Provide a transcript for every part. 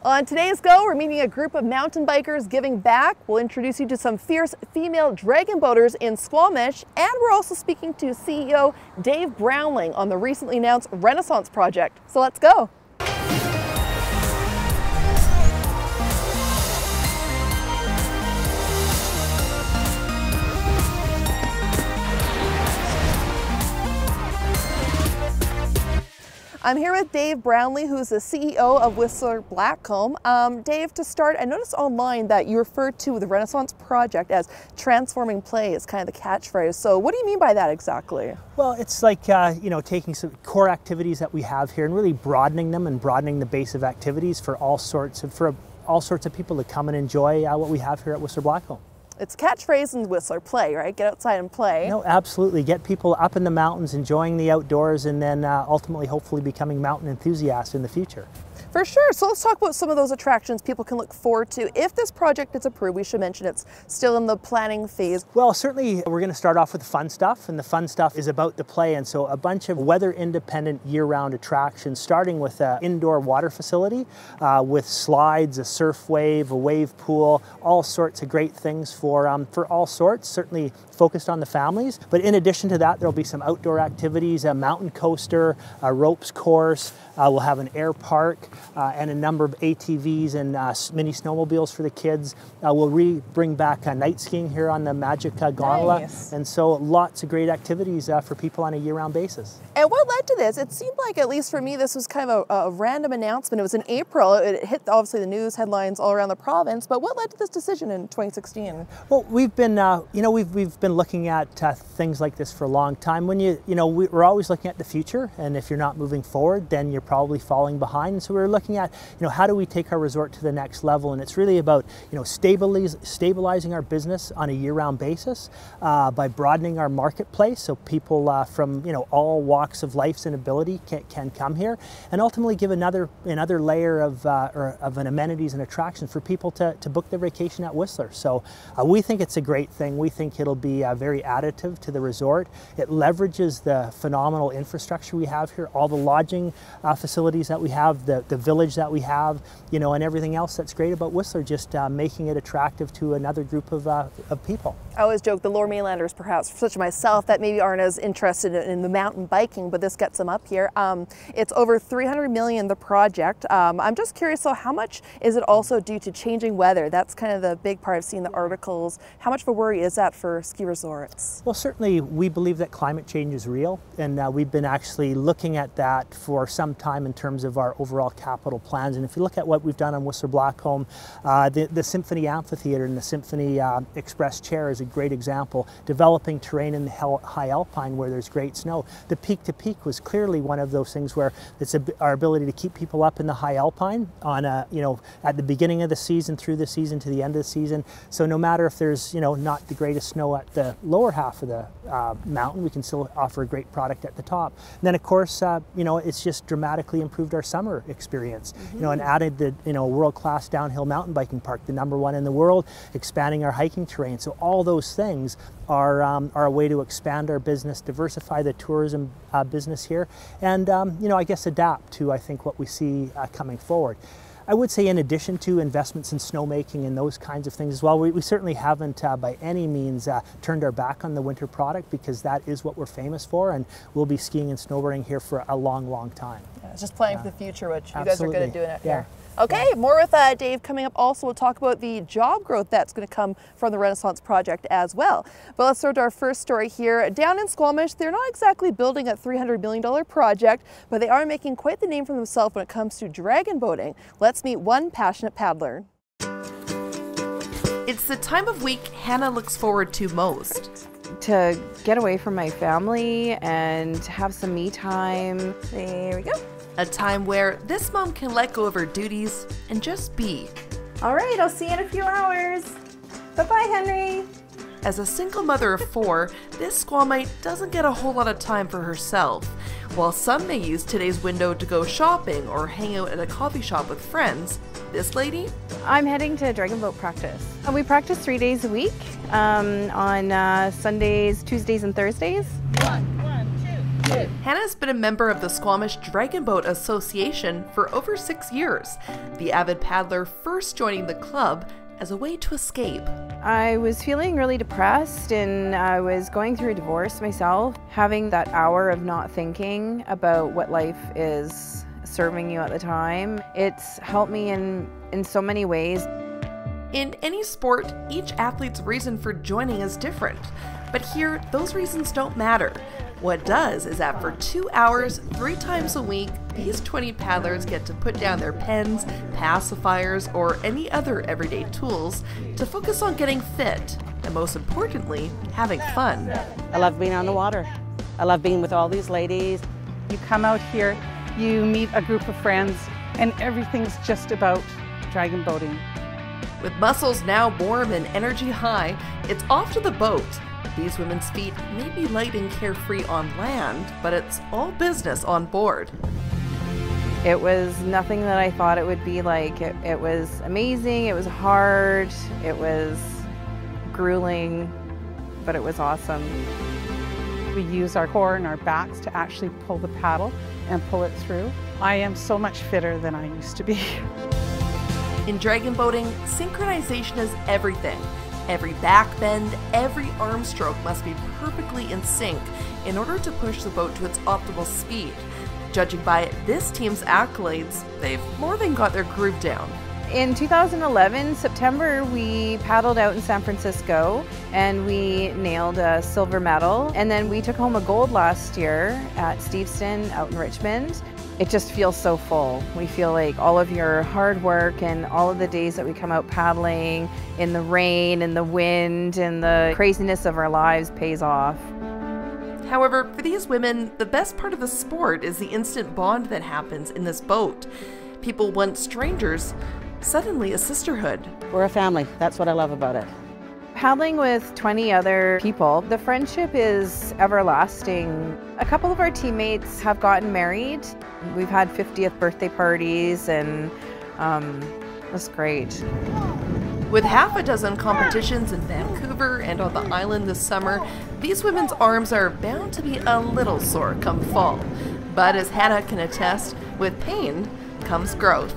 On today's Go, we're meeting a group of mountain bikers giving back. We'll introduce you to some fierce female dragon boaters in Squamish, and we're also speaking to CEO Dave Brownlie on the recently announced Renaissance project. So let's go. I'm here with Dave Brownlie, who's the CEO of Whistler Blackcomb. Dave, to start, I noticed online that you referred to the Renaissance project as transforming play as kind of the catchphrase. So what do you mean by that exactly? Well, it's like, taking some core activities that we have here and really broadening them and broadening the base of activities for all sorts of people to come and enjoy what we have here at Whistler Blackcomb. It's a catchphrase in Whistler, play, right? Get outside and play. No, absolutely. Get people up in the mountains, enjoying the outdoors, and then ultimately, hopefully, becoming mountain enthusiasts in the future. For sure. So let's talk about some of those attractions people can look forward to. If this project is approved, we should mention it's still in the planning phase. Well, certainly we're going to start off with the fun stuff, and the fun stuff is about the play. And so a bunch of weather-independent year-round attractions, starting with an indoor water facility with slides, a surf wave, a wave pool, all sorts of great things for all sorts, certainly focused on the families. But in addition to that, there'll be some outdoor activities, a mountain coaster, a ropes course, we'll have an air park, and a number of ATVs and mini snowmobiles for the kids. We'll bring back night skiing here on the Magic Gondola. Nice. And so lots of great activities for people on a year-round basis. And what led to this? It seemed like, at least for me, this was kind of a random announcement. It was in April. It hit obviously the news headlines all around the province. But what led to this decision in 2016? Well, we've been, we've been looking at things like this for a long time. When we're always looking at the future, and if you're not moving forward, then you're probably falling behind. And so we're looking at, how do we take our resort to the next level? And it's really about, stabilizing our business on a year-round basis by broadening our marketplace, so people from all walks of life and ability can come here, and ultimately give another layer of an amenities and attractions for people to book their vacation at Whistler. So we think it's a great thing. We think it'll be very additive to the resort. It leverages the phenomenal infrastructure we have here, all the lodging facilities that we have, the village that we have, and everything else that's great about Whistler, just making it attractive to another group of people. I always joke the Lower Mainlanders, perhaps, such as myself, that maybe aren't as interested in the mountain biking, but this gets them up here. It's over $300 million, the project. I'm just curious, so how much is it also due to changing weather? That's kind of the big part. I've seen the articles. How much of a worry is that for ski resorts? Well, certainly we believe that climate change is real, and we've been actually looking at that for some time in terms of our overall capital plans. And if you look at what we've done on Whistler Blackcomb, the Symphony Amphitheater and the Symphony Express Chair is a great example. Developing terrain in the high alpine where there's great snow. The Peak to Peak was clearly one of those things where it's our ability to keep people up in the high alpine on at the beginning of the season, through the season, to the end of the season. So no matter if there's not the greatest snow at the lower half of the mountain, we can still offer a great product at the top. And then of course, it's just dramatically improved our summer experience. And added the world-class downhill mountain biking park, the #1 in the world, expanding our hiking terrain. So all those things are a way to expand our business, diversify the tourism business here, and I guess adapt to, I think, what we see coming forward. I would say, in addition to investments in snowmaking and those kinds of things as well, we certainly haven't by any means turned our back on the winter product, because that is what we're famous for, and we'll be skiing and snowboarding here for a long, long time. Yeah, just planning for the future, which you absolutely. guys are good at doing it here. Okay, more with Dave coming up. Also, we'll talk about the job growth that's going to come from the Renaissance project as well. But let's start our first story here. Down in Squamish, they're not exactly building a $300 million project, but they are making quite the name for themselves when it comes to dragon boating. Let's meet one passionate paddler. It's the time of week Hannah looks forward to most. To get away from my family and have some me time. There we go. A time where this mom can let go of her duties and just be. All right, I'll see you in a few hours. Bye-bye, Henry. As a single mother of 4, this Squamite doesn't get a whole lot of time for herself. While some may use today's window to go shopping or hang out at a coffee shop with friends, this lady? I'm heading to dragon boat practice. We practice 3 days a week on Sundays, Tuesdays, and Thursdays. 1, 2. Hannah's been a member of the Squamish Dragon Boat Association for over 6 years, the avid paddler first joining the club as a way to escape. I was feeling really depressed and I was going through a divorce myself. Having that hour of not thinking about what life is serving you at the time, it's helped me in so many ways. In any sport, each athlete's reason for joining is different, but here, those reasons don't matter. What does is that for 2 hours, 3 times a week, these 20 paddlers get to put down their pens, pacifiers, or any other everyday tools to focus on getting fit, and most importantly, having fun. I love being on the water. I love being with all these ladies. You come out here, you meet a group of friends, and everything's just about dragon boating. With muscles now warm and energy high, it's off to the boat. These women's feet may be light and carefree on land, but it's all business on board. It was nothing that I thought it would be like. It was amazing, it was hard, it was grueling, but it was awesome. We use our core and our backs to actually pull the paddle and pull it through. I am so much fitter than I used to be. In dragon boating, synchronization is everything. Every back bend, every arm stroke must be perfectly in sync in order to push the boat to its optimal speed. Judging by this team's accolades, they've more than got their groove down. In 2011, September, we paddled out in San Francisco and we nailed a silver medal. And then we took home a gold last year at Steveston out in Richmond. It just feels so full. We feel like all of your hard work and all of the days that we come out paddling in the rain and the wind and the craziness of our lives pays off. However, for these women, the best part of the sport is the instant bond that happens in this boat. People once strangers, suddenly a sisterhood. We're a family. That's what I love about it. Paddling with 20 other people, the friendship is everlasting. A couple of our teammates have gotten married. We've had 50th birthday parties and it's great. With half a dozen competitions in Vancouver and on the island this summer, these women's arms are bound to be a little sore come fall. But as Hannah can attest, with pain comes growth.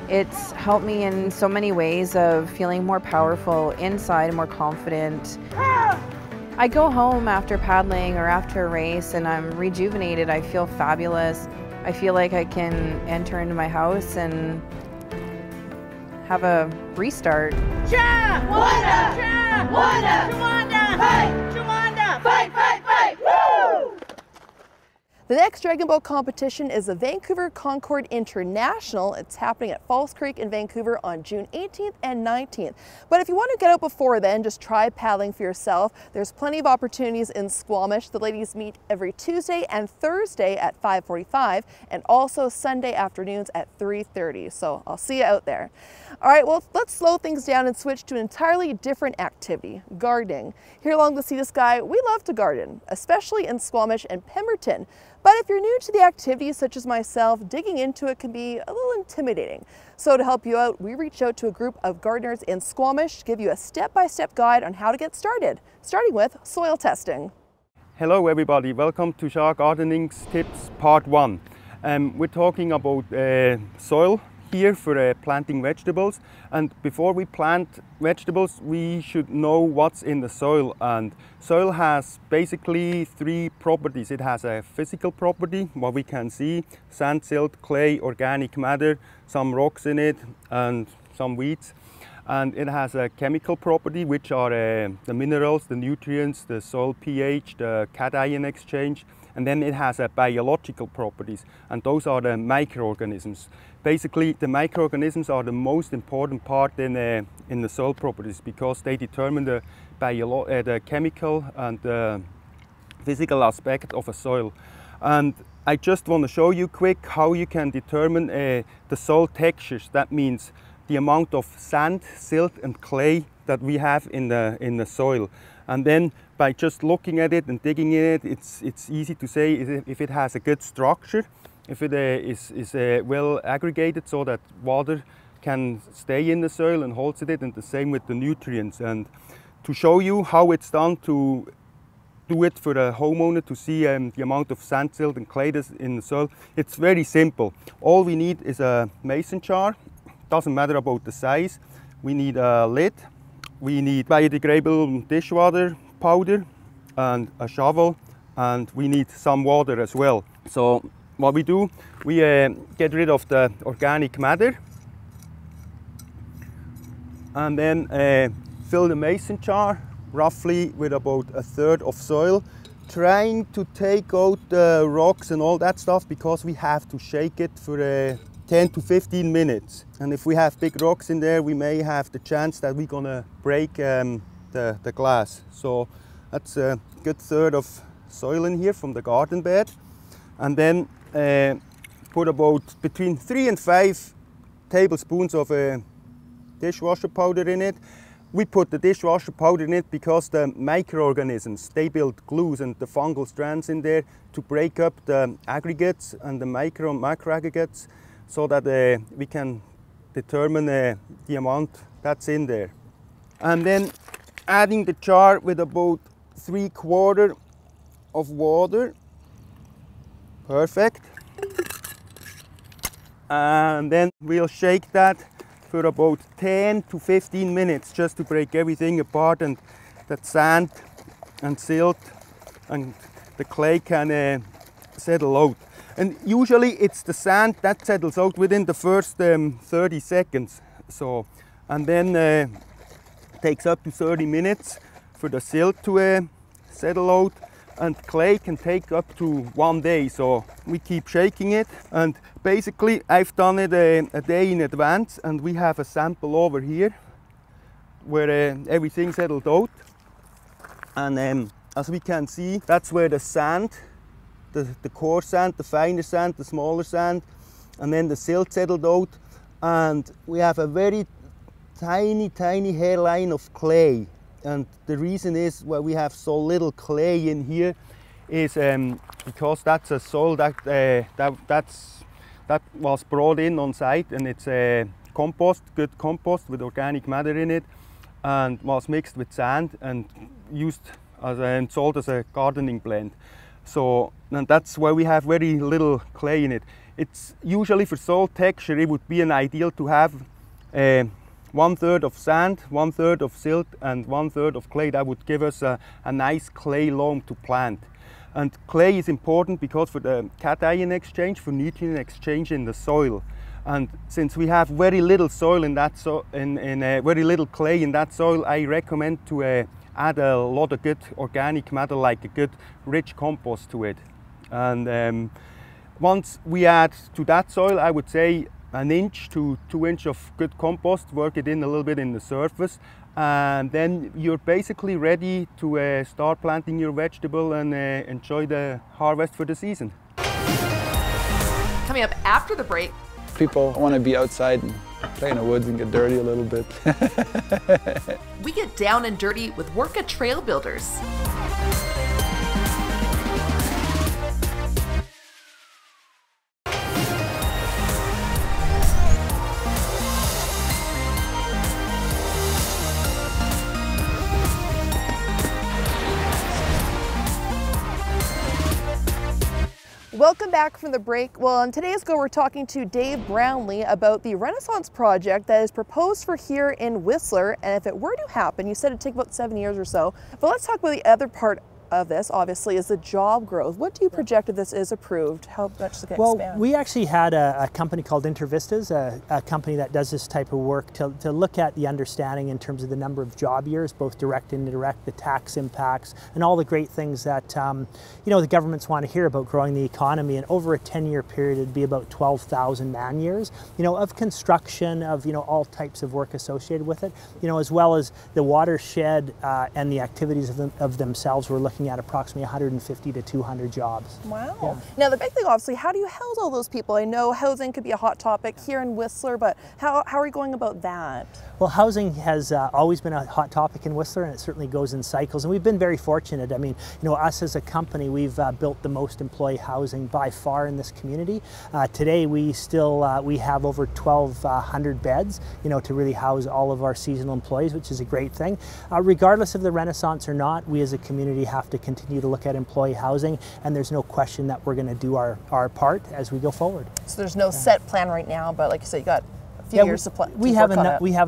It's helped me in so many ways of feeling more powerful inside and more confident. I go home after paddling or after a race and I'm rejuvenated. I feel fabulous. I feel like I can enter into my house and have a restart. Wanda! Wanda! Fight! Fight! Fight! Fight! Woo! The next dragon boat competition is the Vancouver Concord International. It's happening at Falls Creek in Vancouver on June 18th and 19th. But if you want to get out before then, just try paddling for yourself. There's plenty of opportunities in Squamish. The ladies meet every Tuesday and Thursday at 5:45 and also Sunday afternoons at 3:30. So I'll see you out there. All right, well, let's slow things down and switch to an entirely different activity, gardening. Here along the Sea to Sky, we love to garden, especially in Squamish and Pemberton. But if you're new to the activity, such as myself, digging into it can be a little intimidating. So to help you out, we reached out to a group of gardeners in Squamish to give you a step-by-step guide on how to get started, starting with soil testing. Hello everybody, welcome to Shah Gardening Tips Part 1. We're talking about soil here for planting vegetables, and before we plant vegetables we should know what's in the soil. And soil has basically 3 properties. It has a physical property, what we can see: sand, silt, clay, organic matter, some rocks in it and some weeds. And it has a chemical property, which are the minerals, the nutrients, the soil pH, the cation exchange. And then it has biological properties, and those are the microorganisms. Basically, the microorganisms are the most important part in the soil properties, because they determine the chemical and the physical aspect of a soil. And I just want to show you quick how you can determine the soil textures. That means the amount of sand, silt and clay that we have in the soil. And then by just looking at it and digging in it, it's easy to say if it has a good structure, if it is well aggregated so that water can stay in the soil and holds it, and the same with the nutrients. And to show you how it's done to do it for the homeowner to see the amount of sand, silt and clay that's in the soil. It's very simple. All we need is a mason jar. Doesn't matter about the size. We need a lid. We need biodegradable dishwater powder and a shovel, and we need some water as well. So what we do, we get rid of the organic matter and then fill the mason jar roughly with about 1/3 of soil, trying to take out the rocks and all that stuff, because we have to shake it for 10 to 15 minutes. And if we have big rocks in there, we may have the chance that we're gonna break the glass. So that's a good 1/3 of soil in here from the garden bed. And then put about between 3 and 5 tablespoons of dishwasher powder in it. We put the dishwasher powder in it because the microorganisms, they build glues and the fungal strands in there to break up the aggregates and the macro aggregates, so that we can determine the amount that's in there. And then adding the jar with about 3/4 of water. Perfect. And then we'll shake that for about 10 to 15 minutes just to break everything apart, and that sand and silt and the clay can settle out. And usually it's the sand that settles out within the first 30 seconds. So, and then it takes up to 30 minutes for the silt to settle out, and clay can take up to 1 day. So we keep shaking it, and basically I've done it a day in advance, and we have a sample over here where everything settled out. And as we can see, that's where the sand, the coarse sand, the finer sand, the smaller sand, and then the silt settled out. And we have a very tiny hairline of clay. And the reason is why we have so little clay in here is because that's a soil that was brought in on site, and it's compost, good compost with organic matter in it, and was mixed with sand and used as and sold as a gardening blend. So, and that's why we have very little clay in it. It's usually for soil texture, it would be an ideal to have 1/3 of sand, 1/3 of silt, and 1/3 of clay. That would give us a nice clay loam to plant. And clay is important because for the cation exchange, for nutrient exchange in the soil. And since we have very little soil in that very little clay in that soil, I recommend to add a lot of good organic matter, like a good rich compost to it. And once we add to that soil, I would say 1 inch to 2 inches of good compost, work it in a little bit in the surface, and then you're basically ready to start planting your vegetable and enjoy the harvest for the season. Coming up after the break, people want to be outside and play in the woods and get dirty a little bit. we get down and dirty with work at Trail Builders. Welcome back from the break. Well, on today's Go, we're talking to Dave Brownlie about the Renaissance project that is proposed for here in Whistler. And if it were to happen, you said it'd take about 7 years or so. But let's talk about the other part of this, obviously, is the job growth. What do you project if this is approved? How much does it expand? Well, we actually had a company called InterVistas, a company that does this type of work to look at the understanding in terms of the number of job years, both direct and indirect, the tax impacts, and all the great things that you know, the governments want to hear about growing the economy. And over a 10-year period, it'd be about 12,000 man years, you know, of construction, of, you know, all types of work associated with it, you know, as well as the watershed and the activities of themselves. We're looking at approximately 150 to 200 jobs. Wow. Yeah. Now the big thing, obviously, how do you house all those people? I know housing could be a hot topic here in Whistler, but how are you going about that? Well, housing has always been a hot topic in Whistler, and it certainly goes in cycles. And we've been very fortunate. I mean, you know, us as a company, we've built the most employee housing by far in this community. Today, we still we have over 1,200 beds, you know, to really house all of our seasonal employees, which is a great thing. Regardless of the Renaissance or not, we as a community have have to continue to look at employee housing, and there's no question that we're going to do our part as we go forward. So there's no set plan right now, but like you said, you got a few years to plan. We have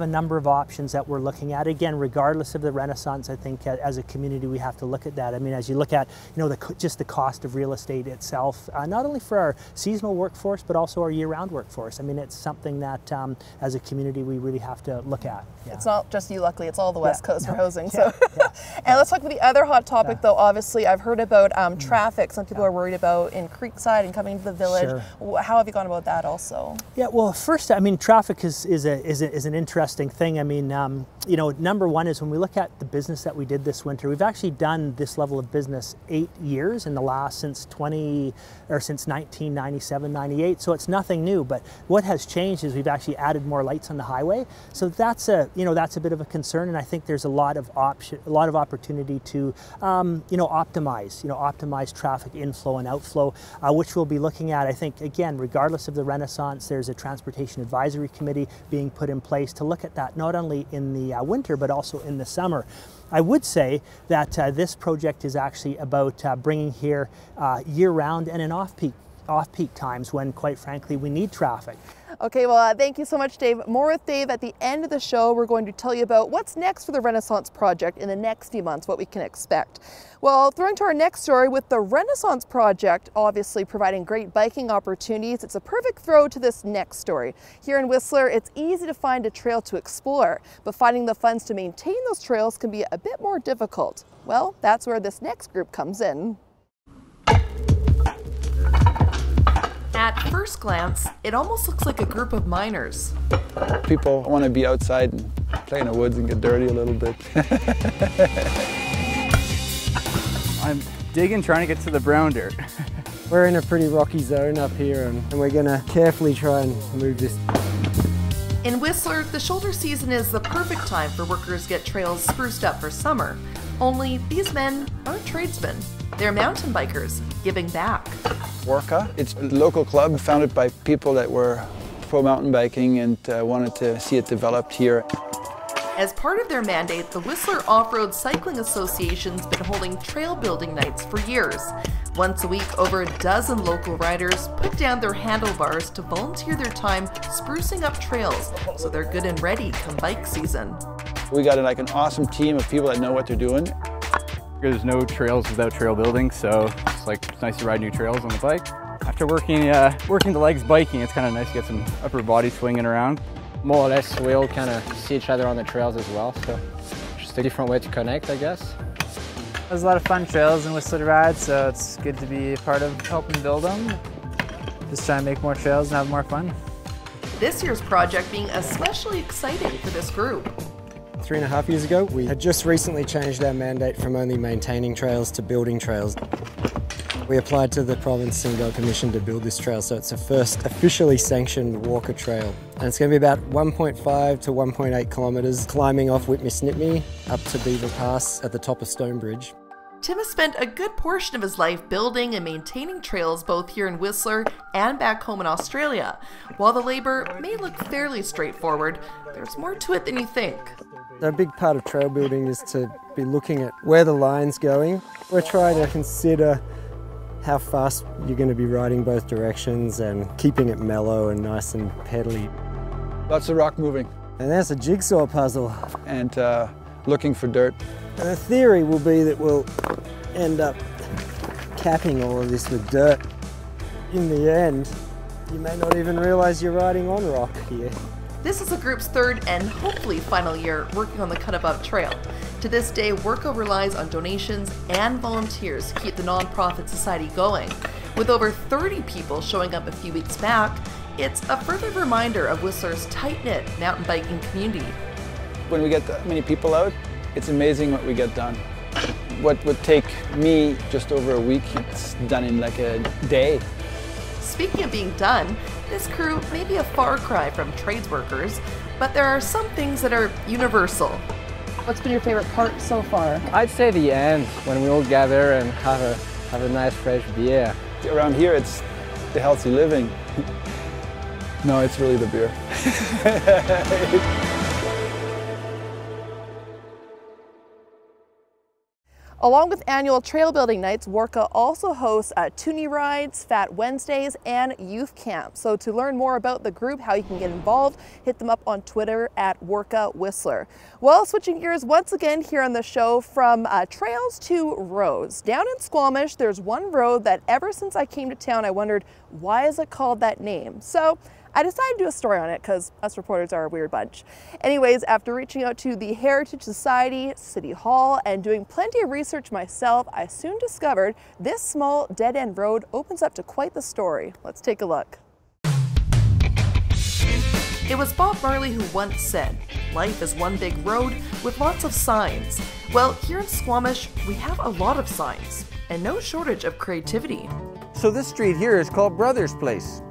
a number of options that we're looking at. Again, regardless of the Renaissance, I think as a community we have to look at that. I mean, as you look at just the cost of real estate itself, not only for our seasonal workforce but also our year-round workforce. I mean, it's something that as a community we really have to look at. Yeah. It's not just you, luckily, it's all the West Coast for housing. So. And let's talk about the other hot topic, though. Obviously, I've heard about traffic. Some people are worried about in Creekside and coming to the village. Sure. How have you gone about that also? Yeah, well, first, I mean, traffic is an interesting thing. I mean, number one is when we look at the business that we did this winter, we've actually done this level of business 8 years in the last since 1997, 98. So it's nothing new. But what has changed is we've actually added more lights on the highway. So that's a bit of a concern, and I think there's a lot of opportunity to optimize traffic inflow and outflow, which we'll be looking at. I think, again, regardless of the Renaissance, there's a transportation advisory committee being put in place to look at that not only in the winter but also in the summer. I would say that this project is actually about bringing here year-round and in off-peak times when, quite frankly, we need traffic. Okay, well, thank you so much, Dave. More with Dave at the end of the show. We're going to tell you about what's next for the Renaissance Project in the next few months, what we can expect. Well, throwing to our next story, with the Renaissance Project obviously providing great biking opportunities, it's a perfect throw to this next story. Here in Whistler, it's easy to find a trail to explore, but finding the funds to maintain those trails can be a bit more difficult. Well, that's where this next group comes in. At first glance, it almost looks like a group of miners. People want to be outside and play in the woods and get dirty a little bit. I'm digging, trying to get to the brown dirt. We're in a pretty rocky zone up here, and we're going to carefully try and move this. In Whistler, the shoulder season is the perfect time for workers to get trails spruced up for summer. Only these men aren't tradesmen. They're mountain bikers, giving back. Orca, it's a local club founded by people that were pro mountain biking and wanted to see it developed here. As part of their mandate, the Whistler Off-Road Cycling Association's been holding trail building nights for years. Once a week, over a dozen local riders put down their handlebars to volunteer their time sprucing up trails so they're good and ready come bike season. We got like an awesome team of people that know what they're doing. There's no trails without trail building, so it's nice to ride new trails on the bike. After working the legs biking, it's kind of nice to get some upper body swinging around. More or less, we all kind of see each other on the trails as well, so just a different way to connect, I guess. There's a lot of fun trails in Whistler to ride, so it's good to be a part of helping build them. Just try and make more trails and have more fun. This year's project being especially exciting for this group. 3.5 years ago, we had just recently changed our mandate from only maintaining trails to building trails. We applied to the province and got permission to build this trail, so it's the first officially sanctioned walker trail. And it's going to be about 1.5 to 1.8 kilometres, climbing off Whitney Snipney up to Beaver Pass at the top of Stonebridge. Tim has spent a good portion of his life building and maintaining trails both here in Whistler and back home in Australia. While the labour may look fairly straightforward, there's more to it than you think. A big part of trail building is to be looking at where the line's going. We're trying to consider how fast you're going to be riding both directions and keeping it mellow and nice and pedally. Lots of rock moving. And that's a jigsaw puzzle. And looking for dirt. And the theory will be that we'll end up capping all of this with dirt. In the end, you may not even realise you're riding on rock here. This is the group's third and hopefully final year working on the Cut Above Trail. To this day, Worko relies on donations and volunteers to keep the non-profit society going. With over 30 people showing up a few weeks back, it's a further reminder of Whistler's tight-knit mountain biking community. When we get that many people out, it's amazing what we get done. What would take me just over a week, it's done in like a day. Speaking of being done, this crew may be a far cry from trades workers, but there are some things that are universal. What's been your favorite part so far? I'd say the end, when we all gather and have a nice fresh beer. Around here, it's the healthy living. No, it's really the beer. Along with annual trail building nights, Warka also hosts toonie rides, Fat Wednesdays, and youth camp. So to learn more about the group, how you can get involved, hit them up on Twitter at Warka Whistler. Well, switching gears once again here on the show from trails to roads. Down in Squamish, there's one road that ever since I came to town, I wondered, why is it called that name? So I decided to do a story on it because us reporters are a weird bunch. Anyways, after reaching out to the Heritage Society, City Hall, and doing plenty of research myself, I soon discovered this small dead-end road opens up to quite the story. Let's take a look. It was Bob Marley who once said, "Life is one big road with lots of signs." Well, here in Squamish, we have a lot of signs and no shortage of creativity. So this street here is called Brothers Place.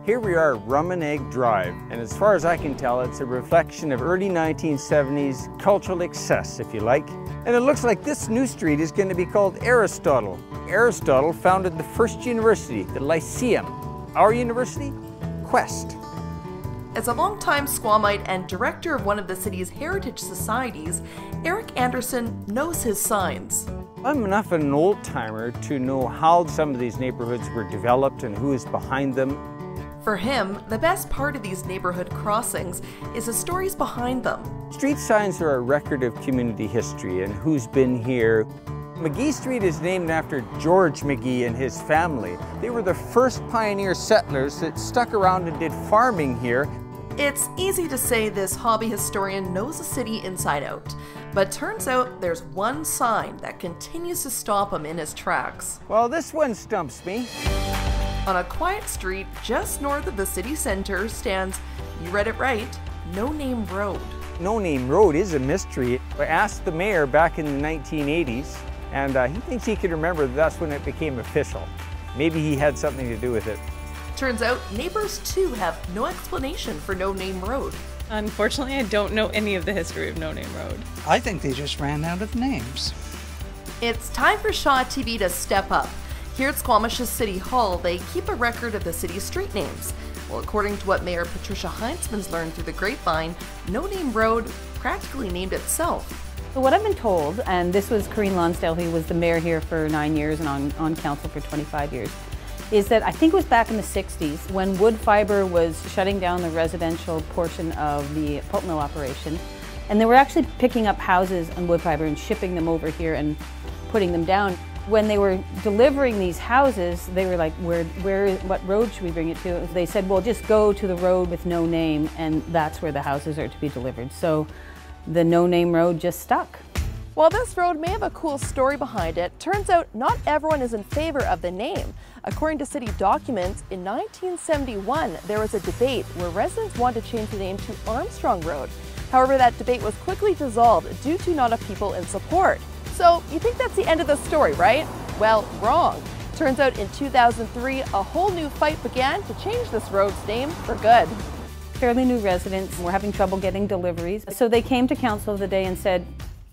Here we are at Rum and Egg Drive, and as far as I can tell, it's a reflection of early 1970s cultural excess, if you like. And it looks like this new street is going to be called Aristotle. Aristotle founded the first university, the Lyceum. Our university? Quest. As a longtime Squamite and director of one of the city's heritage societies, Eric Anderson knows his signs. I'm enough of an old-timer to know how some of these neighborhoods were developed and who is behind them. For him, the best part of these neighborhood crossings is the stories behind them. Street signs are a record of community history and who's been here. McGee Street is named after George McGee and his family. They were the first pioneer settlers that stuck around and did farming here. It's easy to say this hobby historian knows the city inside out, but turns out there's one sign that continues to stop him in his tracks. Well, this one stumps me. On a quiet street just north of the city center stands, you read it right, No Name Road. No Name Road is a mystery. I asked the mayor back in the 1980s, and he thinks he can remember that's when it became official. Maybe he had something to do with it. Turns out neighbors too have no explanation for No Name Road. Unfortunately, I don't know any of the history of No Name Road. I think they just ran out of names. It's time for Shaw TV to step up. Here at Squamish's City Hall, they keep a record of the city's street names. Well, according to what Mayor Patricia Heinzman's learned through the grapevine, No Name Road practically named itself. So what I've been told, and this was Corinne Lonsdale, who was the mayor here for 9 years and on council for 25 years, is that I think it was back in the 60s when wood fiber was shutting down the residential portion of the pulp mill operation, and they were actually picking up houses and wood fiber and shipping them over here and putting them down. When they were delivering these houses, they were like, what road should we bring it to? They said, well, just go to the road with no name, and that's where the houses are to be delivered. So the No Name Road just stuck. While this road may have a cool story behind it, turns out not everyone is in favor of the name. According to city documents, in 1971, there was a debate where residents wanted to change the name to Armstrong Road. However, that debate was quickly dissolved due to not enough people in support. So you think that's the end of the story, right? Well, wrong. Turns out in 2003, a whole new fight began to change this road's name for good. Fairly new residents were having trouble getting deliveries. So they came to Council of the Day and said,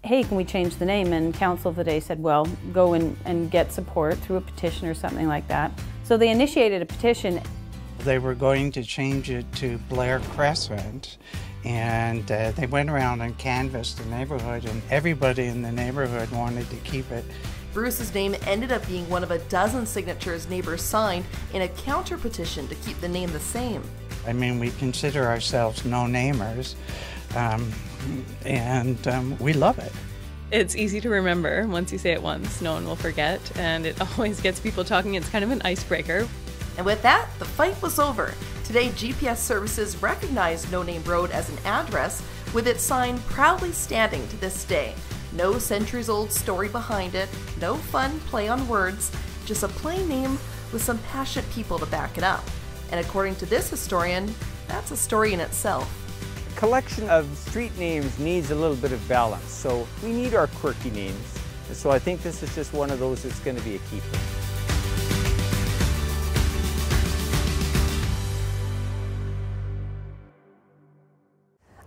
hey, can we change the name? And Council of the Day said, well, go and get support through a petition or something like that. So they initiated a petition. They were going to change it to Blair Crescent, and they went around and canvassed the neighborhood, and everybody in the neighborhood wanted to keep it. Bruce's name ended up being one of a dozen signatures neighbors signed in a counter petition to keep the name the same. I mean, we consider ourselves no-namers, and we love it. It's easy to remember. Once you say it once, no one will forget, and it always gets people talking. It's kind of an icebreaker. And with that, the fight was over. Today, GPS services recognized No Name Road as an address, with its sign proudly standing to this day. No centuries-old story behind it, no fun play on words, just a plain name with some passionate people to back it up. And according to this historian, that's a story in itself. A collection of street names needs a little bit of balance, so we need our quirky names. And so I think this is just one of those that's going to be a keeper.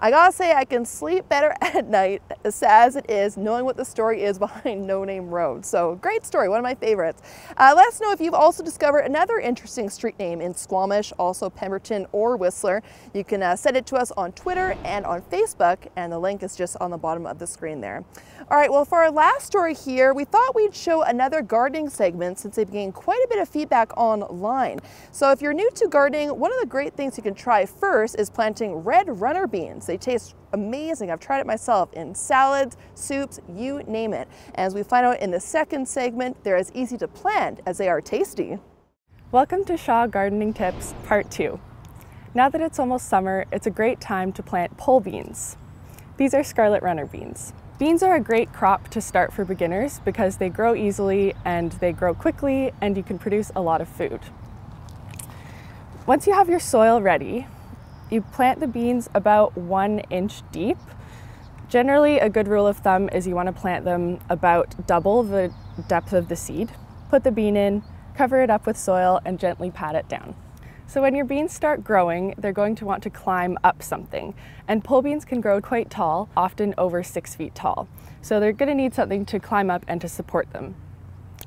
I gotta say, I can sleep better at night, as sad as it is, knowing what the story is behind No Name Road. So great story, one of my favorites. Let us know if you've also discovered another interesting street name in Squamish, also Pemberton or Whistler. You can send it to us on Twitter and on Facebook, and the link is just on the bottom of the screen there. All right, well, for our last story here, we thought we'd show another gardening segment since they've gained quite a bit of feedback online. So if you're new to gardening, one of the great things you can try first is planting red runner beans. They taste amazing. I've tried it myself in salads, soups, you name it. And as we find out in the second segment, they're as easy to plant as they are tasty. Welcome to Shaw Gardening Tips Part 2. Now that it's almost summer, it's a great time to plant pole beans. These are scarlet runner beans. Beans are a great crop to start for beginners because they grow easily and they grow quickly and you can produce a lot of food. Once you have your soil ready, you plant the beans about 1 inch deep. Generally, a good rule of thumb is you want to plant them about double the depth of the seed. Put the bean in, cover it up with soil, and gently pat it down. So when your beans start growing, they're going to want to climb up something. And pole beans can grow quite tall, often over 6 feet tall. So they're going to need something to climb up and to support them.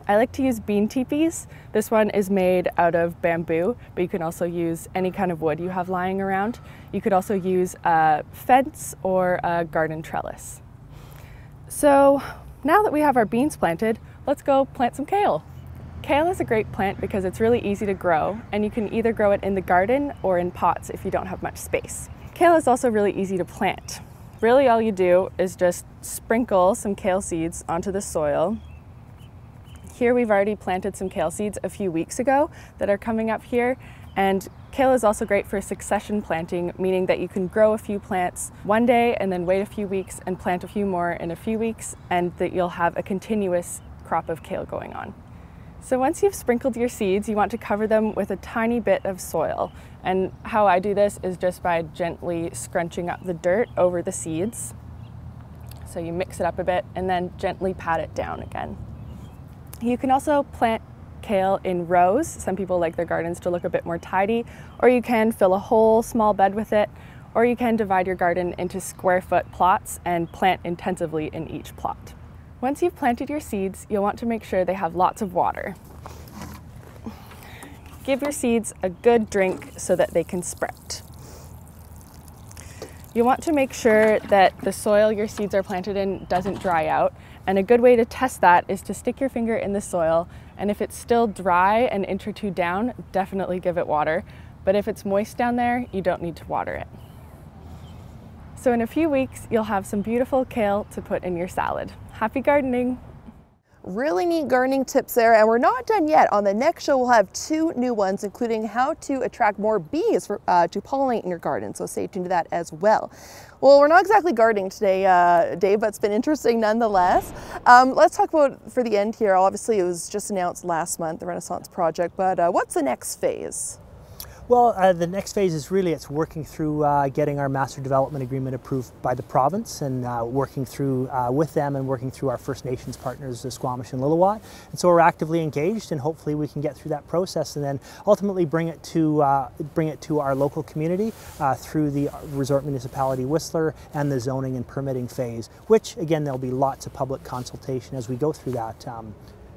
I like to use bean teepees. This one is made out of bamboo, but you can also use any kind of wood you have lying around. You could also use a fence or a garden trellis. So now that we have our beans planted, let's go plant some kale. Kale is a great plant because it's really easy to grow, and you can either grow it in the garden or in pots if you don't have much space. Kale is also really easy to plant. Really all you do is just sprinkle some kale seeds onto the soil. Here we've already planted some kale seeds a few weeks ago that are coming up here, and kale is also great for succession planting, meaning that you can grow a few plants one day and then wait a few weeks and plant a few more in a few weeks, and that you'll have a continuous crop of kale going on. So once you've sprinkled your seeds, you want to cover them with a tiny bit of soil. And how I do this is just by gently scrunching up the dirt over the seeds. So you mix it up a bit and then gently pat it down again. You can also plant kale in rows. Some people like their gardens to look a bit more tidy, or you can fill a whole small bed with it, or you can divide your garden into square foot plots and plant intensively in each plot. Once you've planted your seeds, you'll want to make sure they have lots of water. Give your seeds a good drink so that they can sprout. You want to make sure that the soil your seeds are planted in doesn't dry out, and a good way to test that is to stick your finger in the soil, and if it's still dry an inch or two down, definitely give it water, but if it's moist down there, you don't need to water it. So in a few weeks, you'll have some beautiful kale to put in your salad. Happy gardening! Really neat gardening tips there, and we're not done yet. On the next show, we'll have 2 new ones, including how to attract more bees to pollinate in your garden, so stay tuned to that as well. Well, we're not exactly gardening today, Dave, but it's been interesting nonetheless. Let's talk about, for the end here, obviously it was just announced last month, the Renaissance Project, but what's the next phase? Well, the next phase is really it's working through getting our master development agreement approved by the province, and working through with them and working through our First Nations partners, the Squamish and Lillooet. And so we're actively engaged, and hopefully we can get through that process and then ultimately bring it to our local community through the resort municipality Whistler and the zoning and permitting phase, which again there'll be lots of public consultation as we go through that.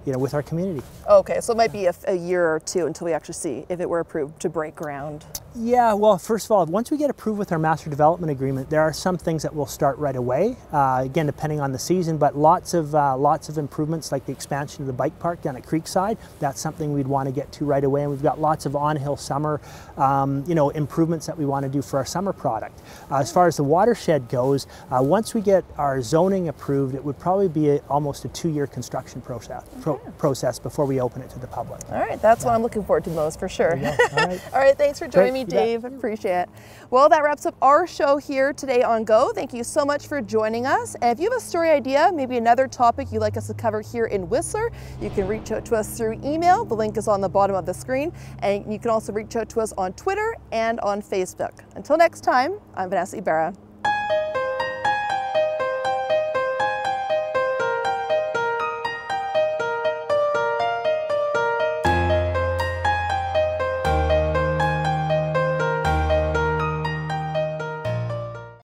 With our community. Okay, so it might be a year or two until we actually see if it were approved to break ground. Yeah, well, first of all, once we get approved with our master development agreement, there are some things that will start right away. Again, depending on the season, but lots of improvements like the expansion of the bike park down at Creekside. That's something we'd want to get to right away, and we've got lots of on-hill summer, improvements that we want to do for our summer product. As far as the watershed goes, once we get our zoning approved, it would probably be almost a 2-year construction process before we open it to the public. All right, that's what I'm looking forward to most, for sure. All right, thanks for joining me, Dave. Appreciate it. Well, that wraps up our show here today on Go. Thank you so much for joining us. And if you have a story idea, maybe another topic you'd like us to cover here in Whistler, you can reach out to us through email. The link is on the bottom of the screen. And you can also reach out to us on Twitter and on Facebook. Until next time, I'm Vanessa Ybarra.